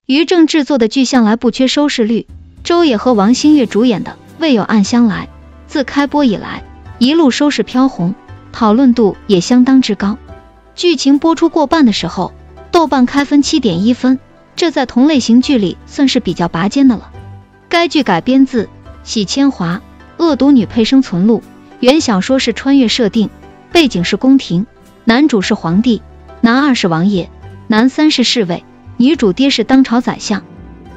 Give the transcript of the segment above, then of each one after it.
于正制作的剧向来不缺收视率，周也和王星越主演的《未有暗香来》自开播以来一路收视飘红，讨论度也相当之高。剧情播出过半的时候，豆瓣开分 7.1 分，这在同类型剧里算是比较拔尖的了。该剧改编自喜千华《恶毒女配生存录》，原小说是穿越设定，背景是宫廷，男主是皇帝，男二是王爷，男三是侍卫，女主爹是当朝宰相。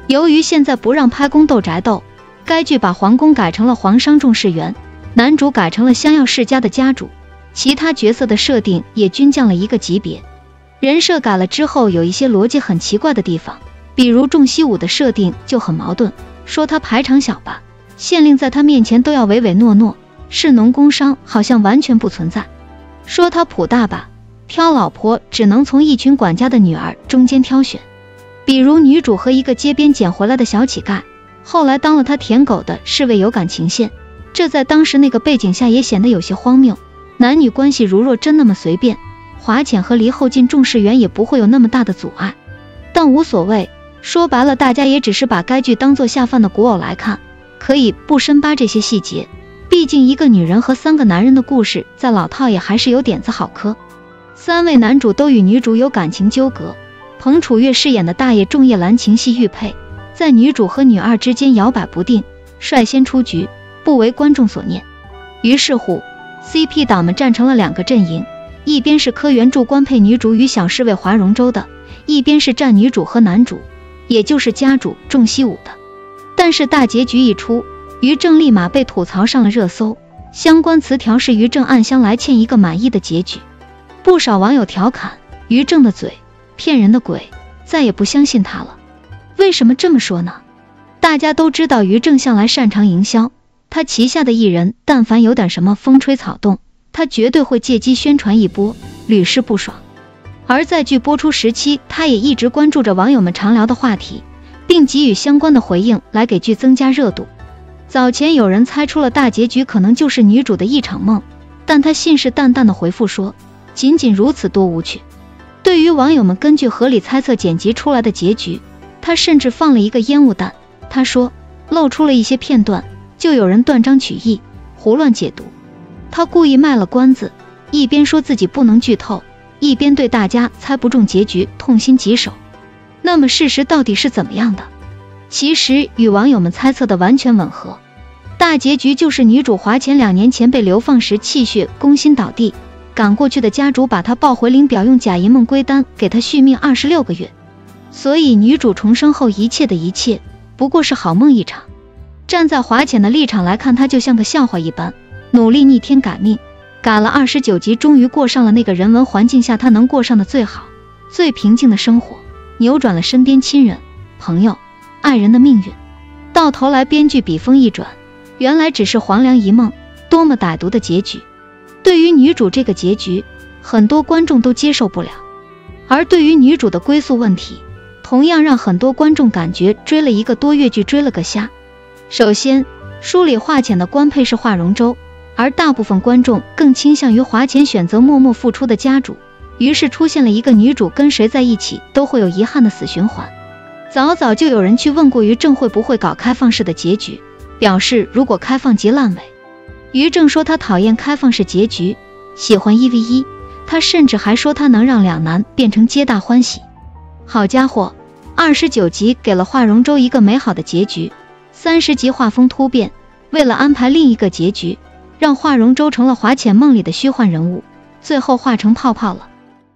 由于现在不让拍宫斗宅斗，该剧把皇宫改成了皇商重士园，男主改成了香药世家的家主，其他角色的设定也均降了一个级别。人设改了之后，有一些逻辑很奇怪的地方，比如仲西武的设定就很矛盾，说他排场小吧，县令在他面前都要唯唯诺诺，士农工商好像完全不存在；说他普大吧，挑老婆只能从一群管家的女儿中间挑选，比如女主和一个街边捡回来的小乞丐，后来当了他舔狗的侍卫有感情线，这在当时那个背景下也显得有些荒谬。男女关系如若真那么随便，华浅和离后进重士园也不会有那么大的阻碍，但无所谓，说白了大家也只是把该剧当作下饭的古偶来看，可以不深扒这些细节，毕竟一个女人和3个男人的故事在老套也还是有点子好磕。3位男主都与女主有感情纠葛，彭楚月饰演的大爷仲夜兰情系玉佩，在女主和女二之间摇摆不定，率先出局，不为观众所念。于是乎 CP 党们站成了2个阵营，一边是柯原著官配女主与小侍卫华容周的，一边是站女主和男主，也就是家主仲西武的。但是大结局一出，于正立马被吐槽上了热搜，相关词条是于正暗香来欠一个满意的结局。不少网友调侃于正的嘴骗人的鬼，再也不相信他了。为什么这么说呢？大家都知道于正向来擅长营销，他旗下的艺人但凡有点什么风吹草动，他绝对会借机宣传一波，屡试不爽。而在剧播出时期，他也一直关注着网友们常聊的话题，并给予相关的回应来给剧增加热度。早前有人猜出了大结局可能就是女主的一场梦，但他信誓旦旦地回复说仅仅如此多无趣。对于网友们根据合理猜测剪辑出来的结局，他甚至放了一个烟雾弹，他说露出了一些片段，就有人断章取义，胡乱解读。他故意卖了关子，一边说自己不能剧透，一边对大家猜不中结局痛心疾首。那么事实到底是怎么样的？其实与网友们猜测的完全吻合，大结局就是女主华浅2年前被流放时气血攻心倒地，赶过去的家主把她抱回灵表，用假银梦归丹给她续命26个月。所以女主重生后一切的一切不过是好梦一场。站在华浅的立场来看，她就像个笑话一般，努力逆天改命，改了29集，终于过上了那个人文环境下她能过上的最好最平静的生活，扭转了身边亲人朋友爱人的命运。到头来编剧笔锋一转，原来只是黄粱一梦，多么歹毒的结局。对于女主这个结局，很多观众都接受不了，而对于女主的归宿问题，同样让很多观众感觉追了一个多月剧追了个瞎。首先，书里华浅的官配是华容周，而大部分观众更倾向于华浅选择默默付出的家主，于是出现了一个女主跟谁在一起都会有遗憾的死循环。早早就有人去问过于正会不会搞开放式的结局，表示如果开放即烂尾。于正说他讨厌开放式结局，喜欢1v1，他甚至还说他能让2男变成皆大欢喜。好家伙，29集给了华容周一个美好的结局，30集画风突变，为了安排另一个结局，让华容周成了华浅梦里的虚幻人物，最后化成泡泡了。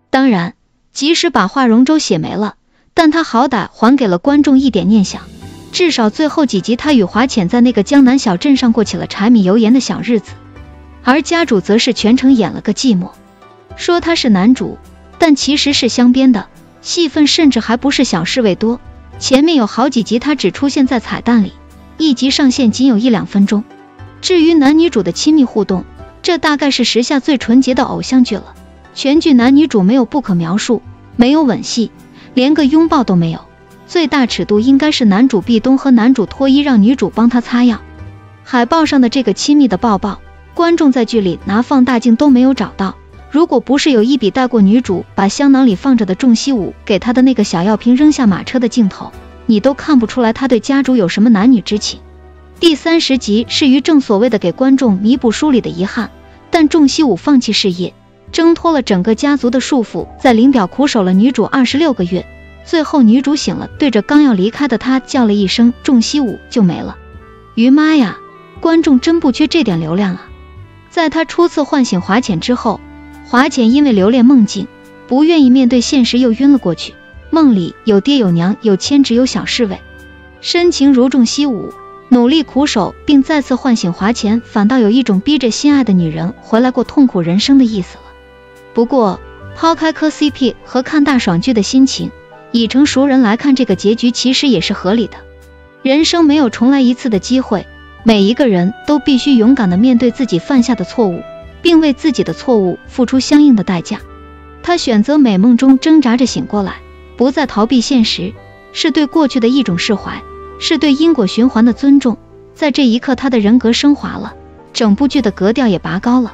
当然，即使把华容周写没了，但他好歹还给了观众一点念想，至少最后几集他与华浅在那个江南小镇上过起了柴米油盐的小日子。而家主则是全程演了个寂寞，说他是男主，但其实是镶边的，戏份甚至还不是小侍卫多，前面有好几集他只出现在彩蛋里，一集上线仅有1-2分钟。至于男女主的亲密互动，这大概是时下最纯洁的偶像剧了，全剧男女主没有不可描述，没有吻戏，连个拥抱都没有，最大尺度应该是男主壁咚和男主脱衣让女主帮他擦药。海报上的这个亲密的抱抱，观众在剧里拿放大镜都没有找到，如果不是有一笔带过女主把香囊里放着的仲西武给她的那个小药瓶扔下马车的镜头，你都看不出来他对家主有什么男女之情。第30集是于正所谓的给观众弥补书里的遗憾，但仲西武放弃事业，挣脱了整个家族的束缚，在灵表苦守了女主26个月，最后女主醒了，对着刚要离开的他叫了一声仲西武就没了。于妈呀，观众真不缺这点流量啊！在他初次唤醒华浅之后，华浅因为留恋梦境，不愿意面对现实，又晕了过去。梦里有爹有娘有千纸有小侍卫，深情如仲西武，努力苦守并再次唤醒华浅，反倒有一种逼着心爱的女人回来过痛苦人生的意思了。不过抛开磕 CP 和看大爽剧的心情，已成熟人来看这个结局其实也是合理的。人生没有重来一次的机会，每一个人都必须勇敢地面对自己犯下的错误，并为自己的错误付出相应的代价。他选择美梦中挣扎着醒过来，不再逃避现实，是对过去的一种释怀，是对因果循环的尊重。在这一刻，他的人格升华了，整部剧的格调也拔高了。